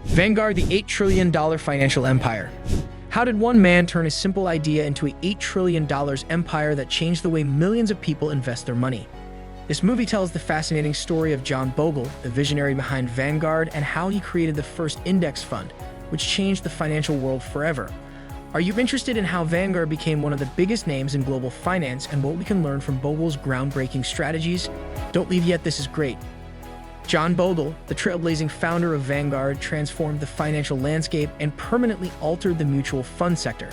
Vanguard, the $8 trillion financial empire. How did one man turn a simple idea into an $8 trillion empire that changed the way millions of people invest their money? This movie tells the fascinating story of John Bogle, the visionary behind Vanguard, and how he created the first index fund, which changed the financial world forever. Are you interested in how Vanguard became one of the biggest names in global finance and what we can learn from Bogle's groundbreaking strategies? Don't leave yet, this is great. John Bogle, the trailblazing founder of Vanguard, transformed the financial landscape and permanently altered the mutual fund sector.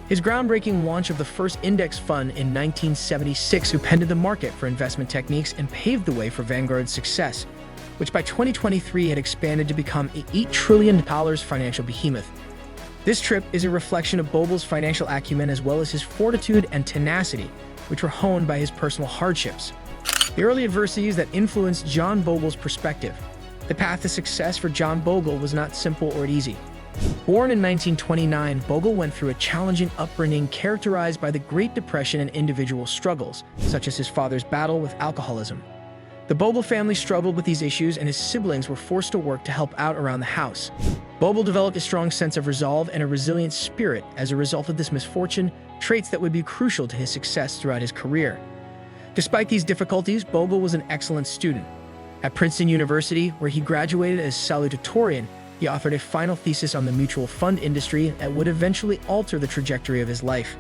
His groundbreaking launch of the first index fund in 1976 upended the market for investment techniques and paved the way for Vanguard's success, which by 2023 had expanded to become an $8 trillion financial behemoth. This trip is a reflection of Bogle's financial acumen as well as his fortitude and tenacity, which were honed by his personal hardships. The early adversities that influenced John Bogle's perspective. The path to success for John Bogle was not simple or easy. Born in 1929, Bogle went through a challenging upbringing characterized by the Great Depression and individual struggles, such as his father's battle with alcoholism. The Bogle family struggled with these issues and his siblings were forced to work to help out around the house. Bogle developed a strong sense of resolve and a resilient spirit as a result of this misfortune, traits that would be crucial to his success throughout his career. Despite these difficulties, Bogle was an excellent student. At Princeton University, where he graduated as salutatorian, he authored a final thesis on the mutual fund industry that would eventually alter the trajectory of his life.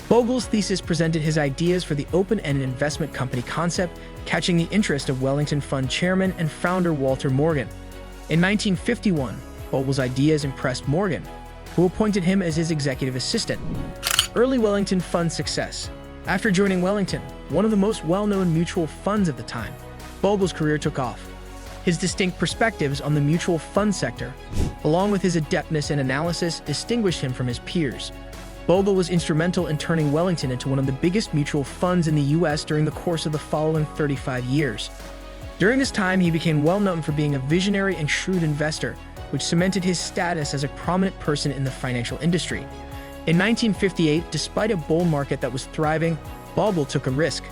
Bogle's thesis presented his ideas for the open-ended investment company concept, catching the interest of Wellington Fund chairman and founder Walter Morgan. In 1951, Bogle's ideas impressed Morgan, who appointed him as his executive assistant. Early Wellington Fund success. After joining Wellington, one of the most well-known mutual funds at the time, Bogle's career took off. His distinct perspectives on the mutual fund sector, along with his adeptness in analysis, distinguished him from his peers. Bogle was instrumental in turning Wellington into one of the biggest mutual funds in the U.S. during the course of the following 35 years. During this time, he became well known for being a visionary and shrewd investor, which cemented his status as a prominent person in the financial industry. In 1958, despite a bull market that was thriving, Bogle took a risk.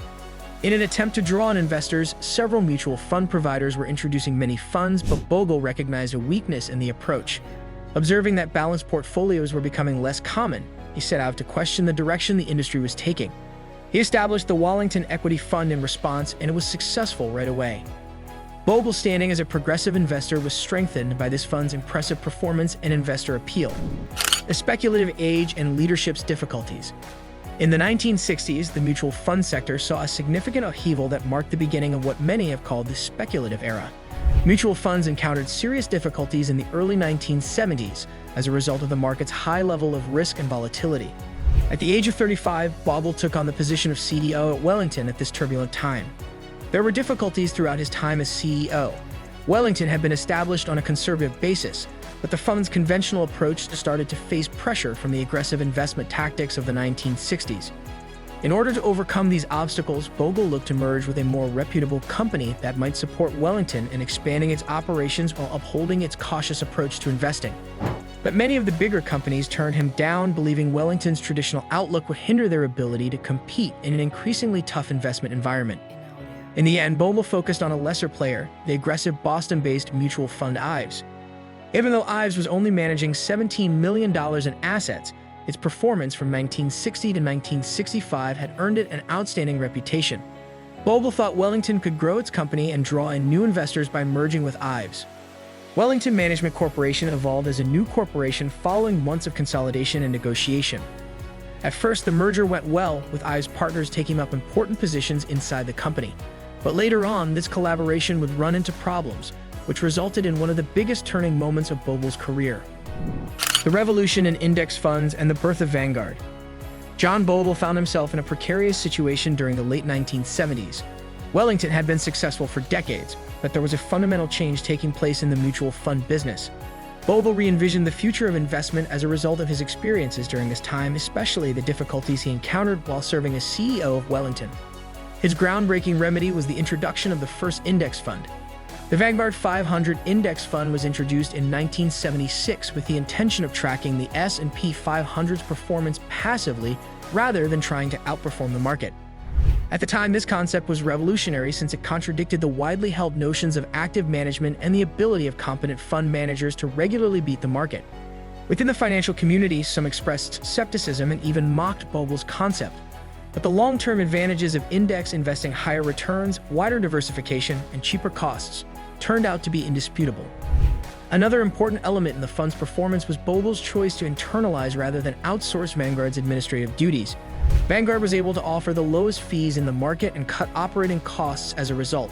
In an attempt to draw in investors, several mutual fund providers were introducing many funds, but Bogle recognized a weakness in the approach. Observing that balanced portfolios were becoming less common, he set out to question the direction the industry was taking. He established the Wellington Equity Fund in response, and it was successful right away. Bogle's standing as a progressive investor was strengthened by this fund's impressive performance and investor appeal. The speculative age and leadership's difficulties. In the 1960s, the mutual fund sector saw a significant upheaval that marked the beginning of what many have called the speculative era. Mutual funds encountered serious difficulties in the early 1970s as a result of the market's high level of risk and volatility. At the age of 35, Bogle took on the position of CEO at Wellington at this turbulent time. There were difficulties throughout his time as CEO. Wellington had been established on a conservative basis, but the fund's conventional approach started to face pressure from the aggressive investment tactics of the 1960s. In order to overcome these obstacles, Bogle looked to merge with a more reputable company that might support Wellington in expanding its operations while upholding its cautious approach to investing. But many of the bigger companies turned him down, believing Wellington's traditional outlook would hinder their ability to compete in an increasingly tough investment environment. In the end, Bogle focused on a lesser player, the aggressive Boston-based mutual fund Ives. Even though Ives was only managing $17 million in assets, its performance from 1960 to 1965 had earned it an outstanding reputation. Bogle thought Wellington could grow its company and draw in new investors by merging with Ives. Wellington Management Corporation evolved as a new corporation following months of consolidation and negotiation. At first, the merger went well, with Ives partners taking up important positions inside the company. But later on, this collaboration would run into problems, which resulted in one of the biggest turning moments of Bogle's career. The revolution in index funds and the birth of Vanguard. John Bogle found himself in a precarious situation during the late 1970s. Wellington had been successful for decades, but there was a fundamental change taking place in the mutual fund business. Bogle re-envisioned the future of investment as a result of his experiences during this time, especially the difficulties he encountered while serving as CEO of Wellington. His groundbreaking remedy was the introduction of the first index fund. The Vanguard 500 Index Fund was introduced in 1976 with the intention of tracking the S&P 500's performance passively rather than trying to outperform the market. At the time, this concept was revolutionary since it contradicted the widely held notions of active management and the ability of competent fund managers to regularly beat the market. Within the financial community, some expressed skepticism and even mocked Bogle's concept. But the long-term advantages of index investing, higher returns, wider diversification, and cheaper costs turned out to be indisputable. Another important element in the fund's performance was Bogle's choice to internalize rather than outsource Vanguard's administrative duties. Vanguard was able to offer the lowest fees in the market and cut operating costs as a result.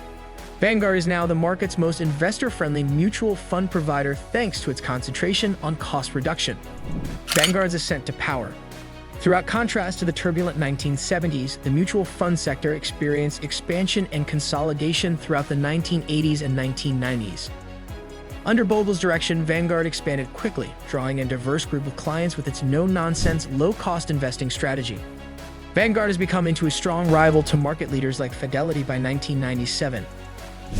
Vanguard is now the market's most investor-friendly mutual fund provider thanks to its concentration on cost reduction. Vanguard's ascent to power. Throughout contrast to the turbulent 1970s, the mutual fund sector experienced expansion and consolidation throughout the 1980s and 1990s. Under Bogle's direction, Vanguard expanded quickly, drawing a diverse group of clients with its no-nonsense, low-cost investing strategy. Vanguard has become into a strong rival to market leaders like Fidelity by 1997.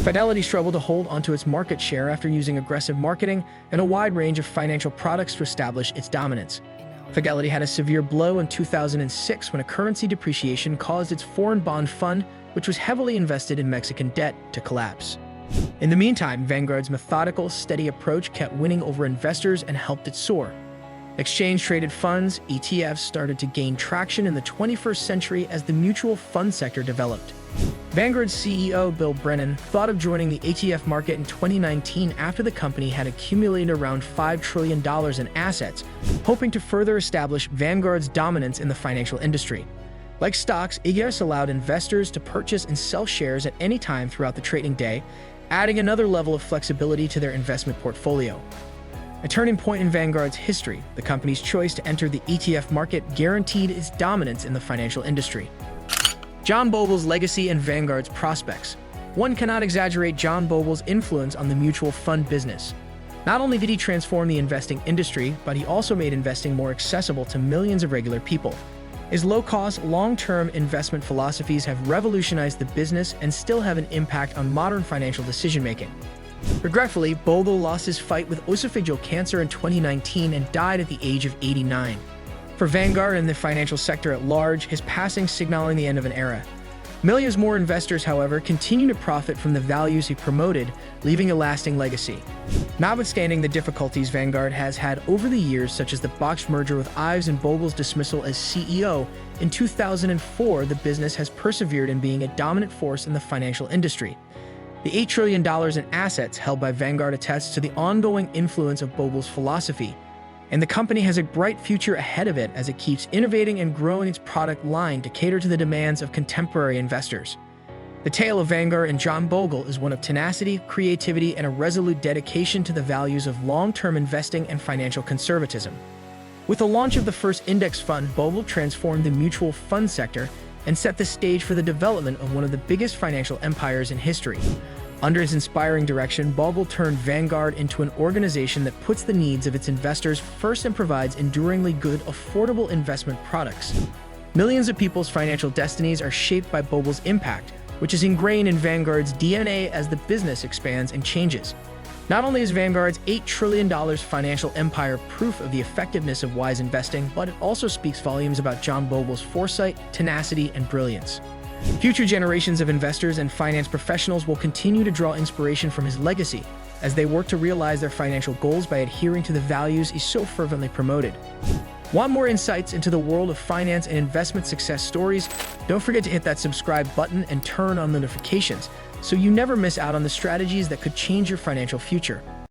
Fidelity struggled to hold onto its market share after using aggressive marketing and a wide range of financial products to establish its dominance. Fidelity had a severe blow in 2006 when a currency depreciation caused its foreign bond fund, which was heavily invested in Mexican debt, to collapse. In the meantime, Vanguard's methodical, steady approach kept winning over investors and helped it soar. Exchange-traded funds, ETFs, started to gain traction in the 21st century as the mutual fund sector developed. Vanguard's CEO, Bill Brennan, thought of joining the ETF market in 2019 after the company had accumulated around $5 trillion in assets, hoping to further establish Vanguard's dominance in the financial industry. Like stocks, ETFs allowed investors to purchase and sell shares at any time throughout the trading day, adding another level of flexibility to their investment portfolio. A turning point in Vanguard's history, the company's choice to enter the ETF market guaranteed its dominance in the financial industry. John Bogle's legacy and Vanguard's prospects. One cannot exaggerate John Bogle's influence on the mutual fund business. Not only did he transform the investing industry, but he also made investing more accessible to millions of regular people. His low-cost, long-term investment philosophies have revolutionized the business and still have an impact on modern financial decision-making. Regretfully, Bogle lost his fight with esophageal cancer in 2019 and died at the age of 89. For Vanguard and the financial sector at large, his passing signaling the end of an era. Millions more investors, however, continue to profit from the values he promoted, leaving a lasting legacy. Notwithstanding the difficulties Vanguard has had over the years, such as the botched merger with Ives and Bogle's dismissal as CEO, in 2004 the business has persevered in being a dominant force in the financial industry. The $8 trillion in assets held by Vanguard attests to the ongoing influence of Bogle's philosophy, and the company has a bright future ahead of it as it keeps innovating and growing its product line to cater to the demands of contemporary investors. The tale of Vanguard and John Bogle is one of tenacity, creativity, and a resolute dedication to the values of long-term investing and financial conservatism. With the launch of the first index fund, Bogle transformed the mutual fund sector and set the stage for the development of one of the biggest financial empires in history. Under his inspiring direction, Bogle turned Vanguard into an organization that puts the needs of its investors first and provides enduringly good, affordable investment products. Millions of people's financial destinies are shaped by Bogle's impact, which is ingrained in Vanguard's DNA as the business expands and changes. Not only is Vanguard's $8 trillion financial empire proof of the effectiveness of wise investing, but it also speaks volumes about John Bogle's foresight, tenacity, and brilliance. Future generations of investors and finance professionals will continue to draw inspiration from his legacy as they work to realize their financial goals by adhering to the values he so fervently promoted. Want more insights into the world of finance and investment success stories? Don't forget to hit that subscribe button and turn on notifications so you never miss out on the strategies that could change your financial future.